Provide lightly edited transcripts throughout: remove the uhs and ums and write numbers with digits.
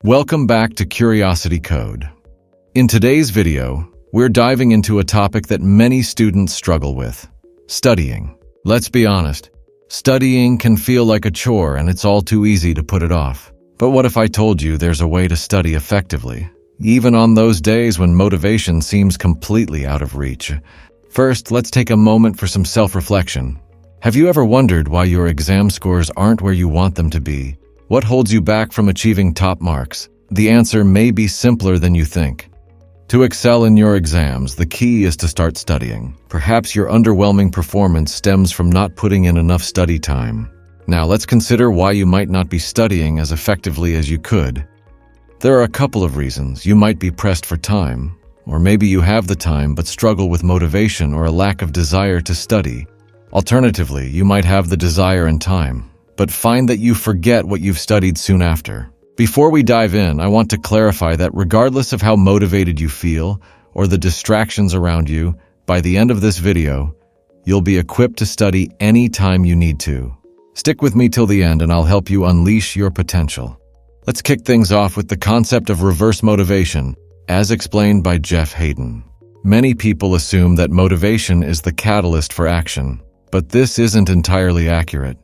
Welcome back to Curiosity Code. In today's video, we're diving into a topic that many students struggle with: studying. Let's be honest, studying can feel like a chore and it's all too easy to put it off. But what if I told you there's a way to study effectively, even on those days when motivation seems completely out of reach? First, let's take a moment for some self-reflection. Have you ever wondered why your exam scores aren't where you want them to be? What holds you back from achieving top marks? The answer may be simpler than you think. To excel in your exams, the key is to start studying. Perhaps your underwhelming performance stems from not putting in enough study time. Now, let's consider why you might not be studying as effectively as you could. There are a couple of reasons. You might be pressed for time, or maybe you have the time but struggle with motivation or a lack of desire to study. Alternatively, you might have the desire and time, but find that you forget what you've studied soon after. Before we dive in, I want to clarify that regardless of how motivated you feel or the distractions around you, by the end of this video, you'll be equipped to study any time you need to. Stick with me till the end and I'll help you unleash your potential. Let's kick things off with the concept of reverse motivation, as explained by Jeff Haden. Many people assume that motivation is the catalyst for action, but this isn't entirely accurate.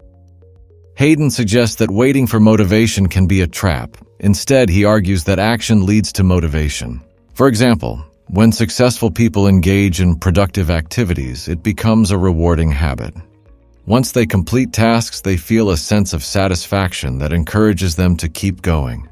Haden suggests that waiting for motivation can be a trap. Instead, he argues that action leads to motivation. For example, when successful people engage in productive activities, it becomes a rewarding habit. Once they complete tasks, they feel a sense of satisfaction that encourages them to keep going.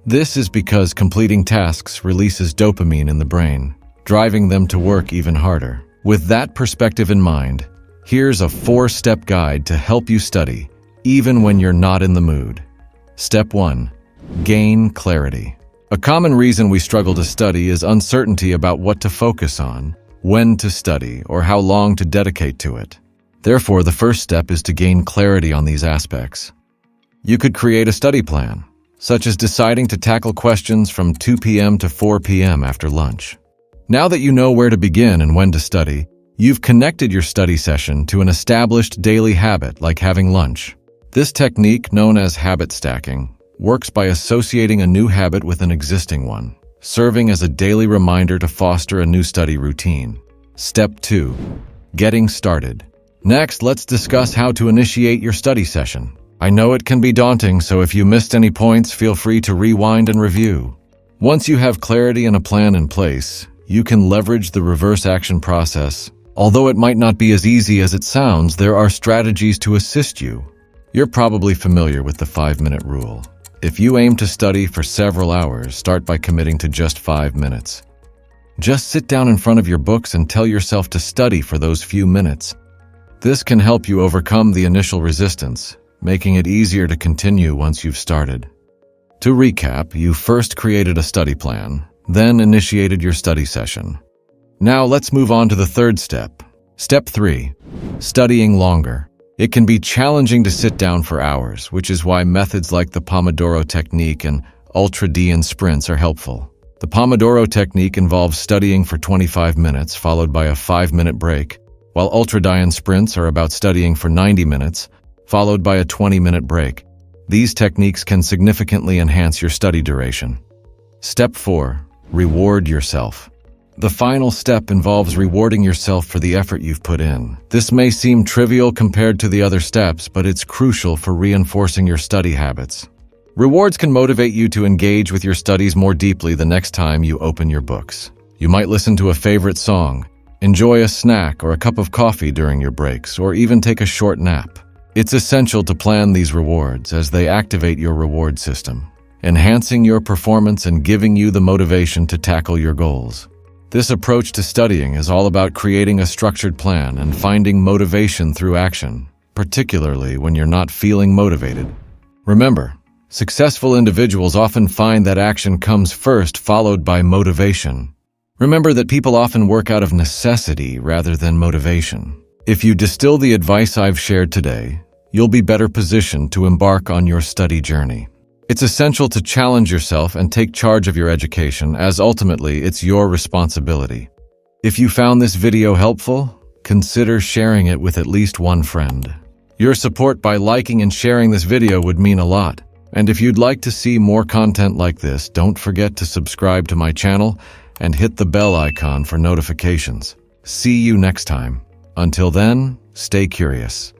This is because completing tasks releases dopamine in the brain, driving them to work even harder. With that perspective in mind, here's a 4-step guide to help you study, even when you're not in the mood. Step 1. Gain clarity. A common reason we struggle to study is uncertainty about what to focus on, when to study, or how long to dedicate to it. Therefore, the first step is to gain clarity on these aspects. You could create a study plan, such as deciding to tackle questions from 2 p.m. to 4 p.m. after lunch. Now that you know where to begin and when to study, you've connected your study session to an established daily habit like having lunch. This technique, known as habit stacking, works by associating a new habit with an existing one, serving as a daily reminder to foster a new study routine. Step 2. Getting started. Next, let's discuss how to initiate your study session. I know it can be daunting, so if you missed any points, feel free to rewind and review. Once you have clarity and a plan in place, you can leverage the reverse action process. Although it might not be as easy as it sounds, there are strategies to assist you. You're probably familiar with the 5-minute rule. If you aim to study for several hours, start by committing to just 5 minutes. Just sit down in front of your books and tell yourself to study for those few minutes. This can help you overcome the initial resistance, making it easier to continue once you've started. To recap, you first created a study plan, then initiated your study session. Now let's move on to the third step. Step 3. Studying longer. It can be challenging to sit down for hours, which is why methods like the Pomodoro technique and Ultra-Dian sprints are helpful. The Pomodoro technique involves studying for 25 minutes, followed by a 5-minute break, while Ultra-Dian sprints are about studying for 90 minutes, followed by a 20-minute break. These techniques can significantly enhance your study duration. Step 4. Reward yourself. The final step involves rewarding yourself for the effort you've put in. This may seem trivial compared to the other steps, but it's crucial for reinforcing your study habits. Rewards can motivate you to engage with your studies more deeply the next time you open your books. You might listen to a favorite song, enjoy a snack or a cup of coffee during your breaks, or even take a short nap. It's essential to plan these rewards as they activate your reward system, enhancing your performance and giving you the motivation to tackle your goals. This approach to studying is all about creating a structured plan and finding motivation through action, particularly when you're not feeling motivated. Remember, successful individuals often find that action comes first, followed by motivation. Remember that people often work out of necessity rather than motivation. If you distill the advice I've shared today, you'll be better positioned to embark on your study journey. It's essential to challenge yourself and take charge of your education, as ultimately it's your responsibility. If you found this video helpful, consider sharing it with at least one friend. Your support by liking and sharing this video would mean a lot. And if you'd like to see more content like this, don't forget to subscribe to my channel and hit the bell icon for notifications. See you next time. Until then, stay curious.